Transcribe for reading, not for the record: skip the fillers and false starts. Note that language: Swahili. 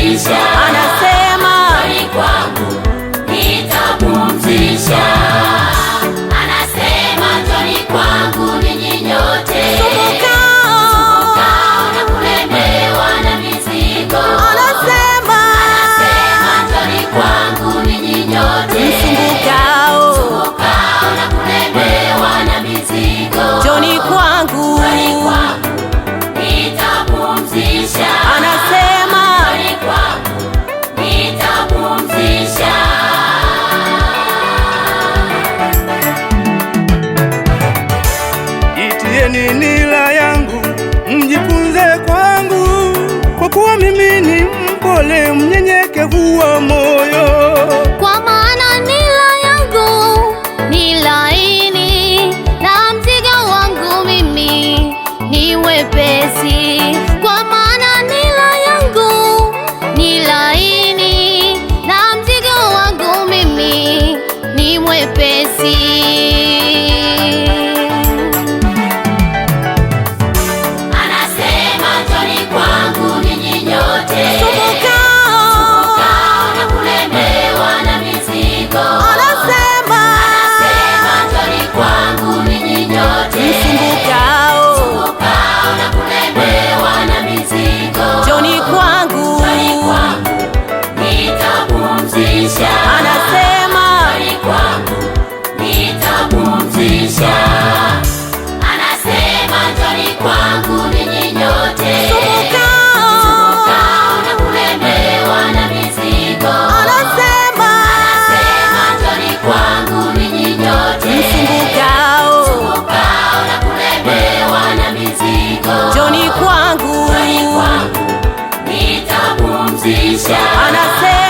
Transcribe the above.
nitapumzisha. Anasema njoni kwangu nitapumzisha. Anasema njoni kwangu ninyi nyote msumbukao na kulemewa na mizigo. anasema njoni kwangu ninyi nyote msumbukao na kulemewa na mizigo. njoni kwangu nitapumzisha. anasema njoni kwangu nitapumzisha. Itieni nila yangu mjifunze kwangu, kwa kuwa mimi ni mpole mnyenyekevu wa moyo. Kwa maana nila yangu ni laini na mzigo wangu mimi ni wepesi. Kwa maana nila yangu ni laini na mzigo wangu mimi ni mwepesi. Anasema njoni kwangu ninyi nyote msumbukao na kulemewa na mizigo. anasema njoni kwangu ninyi nyote msumbukao na kulemewa na mizigo. njoni kwangu nitapumzisha. anasema njoni kwangu nitapumzisha. Anasema njoni kwangu ninyi nyote msumbukao na kulemewa na mizigo. anasema njoni kwangu ninyi nyote msumbukao na kulemewa na mizigo. njoni kwangu nitapumzisha. anasema